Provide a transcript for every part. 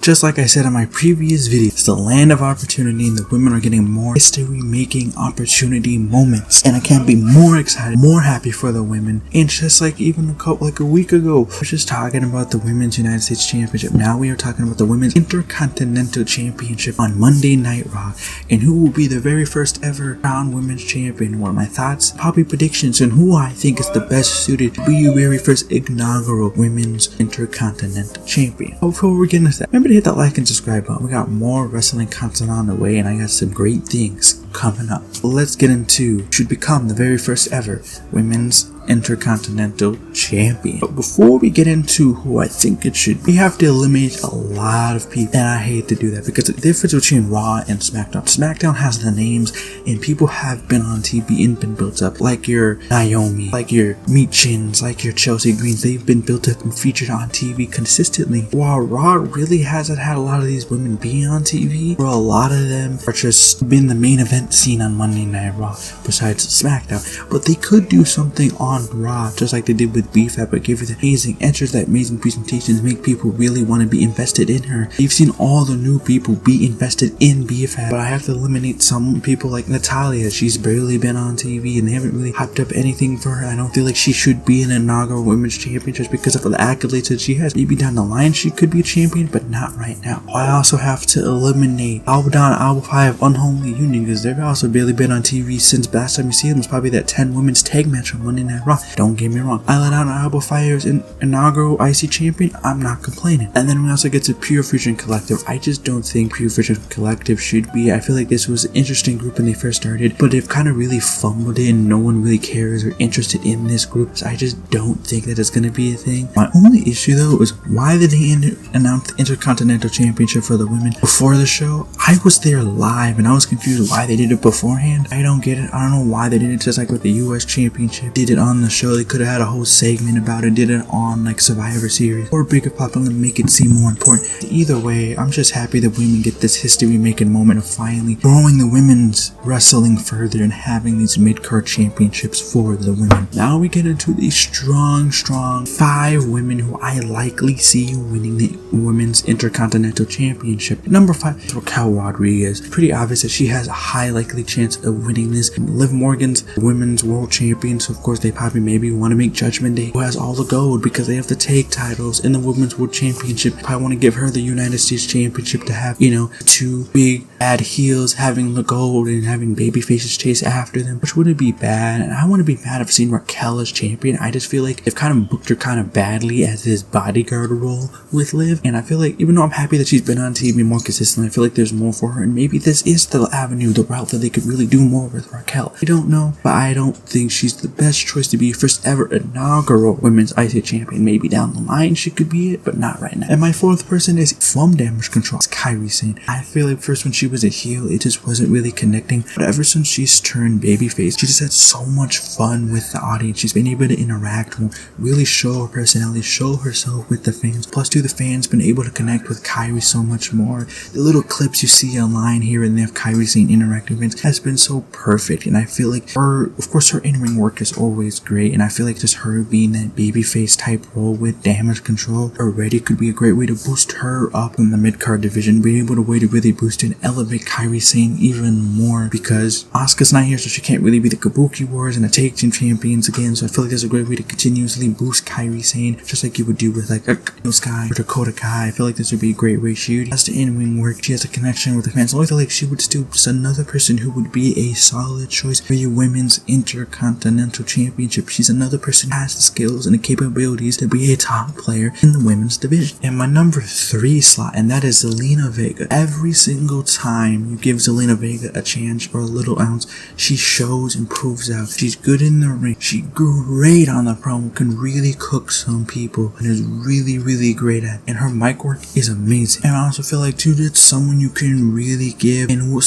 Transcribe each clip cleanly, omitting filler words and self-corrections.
Just like I said in my previous video, it's the land of opportunity and the women are getting more history-making opportunity moments. And I can't be more excited, more happy for the women. And just like even a week ago, we were just talking about the Women's United States Championship. Now we are talking about the Women's Intercontinental Championship on Monday Night Raw. And who will be the very first ever crowned women's champion. What are my thoughts, probably predictions, and who I think is the best suited to be your very first inaugural Women's Intercontinental Champion. Before we get into that, remember to hit that like and subscribe button. We got more wrestling content on the way and I got some great things coming up. Let's get into who should become the very first ever Women's Intercontinental Champion. But before we get into who I think it should be, we have to eliminate a lot of people, and I hate to do that because the difference between Raw and SmackDown has the names and people have been on TV and been built up, like your Naomi, like your Meat Chins, like your Chelsea Greens. They've been built up and featured on TV consistently, while Raw really hasn't had a lot of these women being on TV, where a lot of them are just been the main event scene on Monday Night Raw besides SmackDown. But they could do something on Raw, just like they did with b-fab, but give her the amazing entrance, that amazing presentations, make people really want to be invested in her. You've seen all the new people be invested in b-fab, but I have to eliminate some people like Natalya. She's barely been on TV and they haven't really hyped up anything for her. I don't feel like she should be an inaugural women's champion just because of the accolades that she has. Maybe down the line she could be a champion, but not right now. I also have to eliminate Abaddon, Alba 5, Unholy Union, because they've also barely been on TV since last time you see them was probably that 10 women's tag match on Monday Night Raw. Don't get me wrong, I let out Alba Fire's inaugural IC champion. I'm not complaining. And then we also get to Pure Fusion Collective. I just don't think Pure Fusion Collective should be. I feel like this was an interesting group when they first started, but they've kind of really fumbled it and no one really cares or interested in this group. So I just don't think that it's going to be a thing. My only issue though is why did they announce the Intercontinental Championship for the women before the show? I was there live and I was confused why they did it beforehand. I don't get it. I don't know why they did it, just like with the US Championship. Did it on the show. They could have had a whole segment about it, did it on like Survivor Series or Bigger Pop and make it seem more important. Either way, I'm just happy that women get this history making moment of finally growing the women's wrestling further and having these mid-card championships for the women. Now we get into the strong 5 women who I likely see winning the Women's Intercontinental Championship. Number 5 is Raquel Rodriguez. Pretty obvious that she has a high likely chance of winning this. Liv Morgan's women's world champion, so of course they probably maybe want to make Judgment Day, who has all the gold because they have the tag titles in the Women's World Championship. Probably want to give her the United States Championship to have, you know, 2 big bad heels having the gold and having baby faces chase after them, which wouldn't be bad. And I wouldn't be mad if seeing Raquel as champion. I just feel like they've kind of booked her kind of badly as this bodyguard role with Liv, and I feel like even though I'm happy that she's been on TV more consistently, I feel like there's more for her, and maybe this is the avenue, the route that they could really do more with Raquel. I don't know, but I don't think she's the best choice to be first ever inaugural women's IC champion. Maybe down the line she could be it, but not right now. And my 4th person is from Damage Control. It's Kairi Sane. I feel like first when she was a heel, it just wasn't really connecting, but ever since she's turned babyface, she just had so much fun with the audience. She's been able to interact more, really show her personality, show herself with the fans. Plus too, the fans been able to connect with Kairi so much more. The little clips you see online here and there of Kairi Sane interacting with fans has been so perfect, and I feel like her, of course, her in-ring work is always great, and I feel like just her being that babyface type role with Damage Control already could be a great way to boost her up in the mid-card division, being able to way to really boost and elevate Kairi Sane even more, because Asuka's not here, so she can't really be the Kabuki Warriors and the Tag Team Champions again. So I feel like there's a great way to continuously boost Kairi Sane, just like you would do with like a Sky or Dakota Kai. I feel like this would be a great way. She has the in-ring work, she has a connection with the fans. So I feel like she would still just another person who would be a solid choice for your Women's Intercontinental Championship. She's another person who has the skills and the capabilities to be a top player in the women's division. And my number 3 slot, and that is Zelina Vega. Every single time you give Zelina Vega a chance or a little ounce, she shows and proves out. She's good in the ring, she's great on the promo, can really cook some people, and is really great at it. And her mic work is amazing. And I also feel like too, that's someone you can really give and will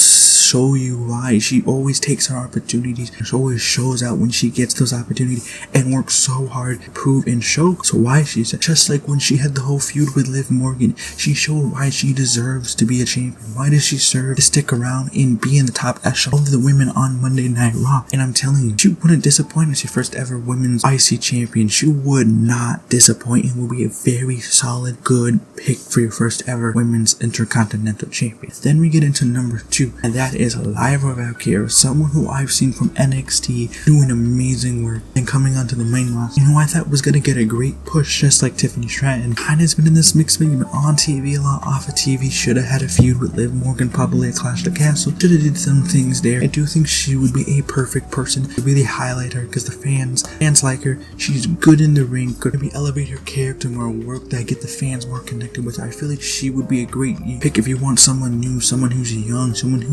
show you why. She always takes her opportunities. She always shows out when she gets those opportunities and works so hard to prove and show so why she's just like when she had the whole feud with Liv Morgan. She showed why she deserves to be a champion. Why does she deserve to stick around and be in the top echelon of the women on Monday Night Raw? And I'm telling you, she wouldn't disappoint as your first ever women's IC champion. She would not disappoint and will be a very solid, good pick for your first ever women's Intercontinental champion. Then we get into number 2, and that is Lyra Valkyria, someone who I've seen from NXT doing amazing work and coming onto the main roster, and who I thought was going to get a great push just like Tiffany Stratton. Kind of has been in this mix between on TV a lot, off of TV. Should have had a feud with Liv Morgan, probably at Clash of the Castle. Should have did some things there. I do think she would be a perfect person to really highlight her because the fans like her. She's good in the ring, could maybe elevate her character more, work that get the fans more connected with her. I feel like she would be a great pick if you want someone new, someone who's young, someone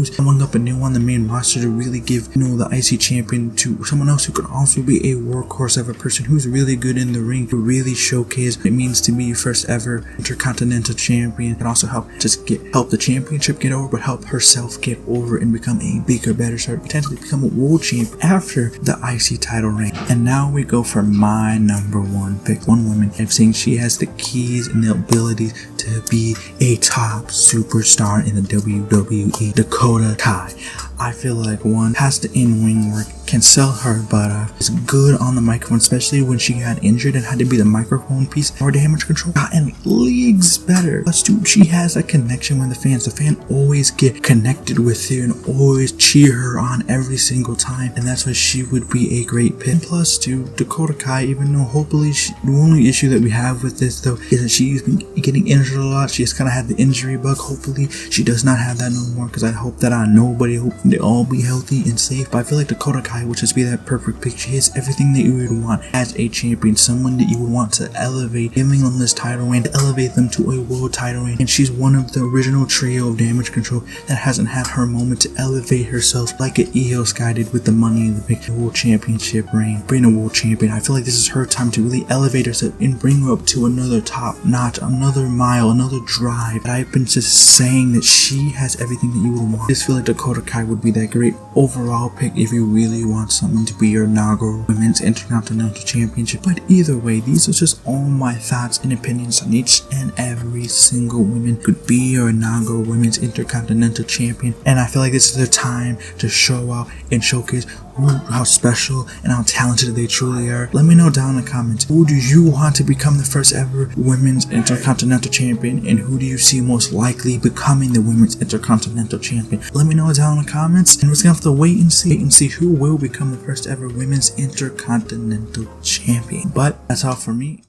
up and new on the main roster to really give, the IC champion to someone else who could also be a workhorse of a person who's really good in the ring to really showcase what it means to be your first ever Intercontinental champion, and also help the championship get over, but help herself get over and become a bigger, better start, potentially become a world champion after the IC title reign. And now we go for my number 1 pick, one woman I've seen she has the keys and the abilities to be a top superstar in the WWE, Dakota Kai. I feel like one has the in-ring work, can sell her butt off, is good on the microphone, especially when she got injured and had to be the microphone piece for Damage Control. Gotten leagues better. Plus, dude, she has a connection with the fans. The fan always get connected with her and always cheer her on every single time, and that's why she would be a great pick. And plus, dude, Dakota Kai, even though hopefully the only issue that we have with this though is that she's been getting injured a lot. She just kind of had the injury bug. Hopefully, she does not have that no more, because I hope that nobody hope they all be healthy and safe. But I feel like Dakota Kai would just be that perfect pick. She has everything that you would want as a champion, someone that you would want to elevate, giving them this title reign, to elevate them to a world title reign. And she's one of the original trio of Damage Control that hasn't had her moment to elevate herself like an Io Sky did with the Money in the Bank World Championship reign, being a world champion. I feel like this is her time to really elevate herself and bring her up to another top notch, another mile, another drive. But I've been just saying that she has everything that you would want. I just feel like Dakota Kai would be that great overall pick if you really want someone to be your inaugural Women's Intercontinental Championship. But either way, these are just all my thoughts and opinions on each and every single woman could be your inaugural Women's Intercontinental Champion. And I feel like this is their time to show out and showcase how special and how talented they truly are. Let me know down in the comments, who do you want to become the first ever Women's Intercontinental Champion, and who do you see most likely becoming the Women's Intercontinental Champion? Let me know down in the comments, and we're gonna have to wait and see who will become the first ever Women's Intercontinental Champion. But that's all for me.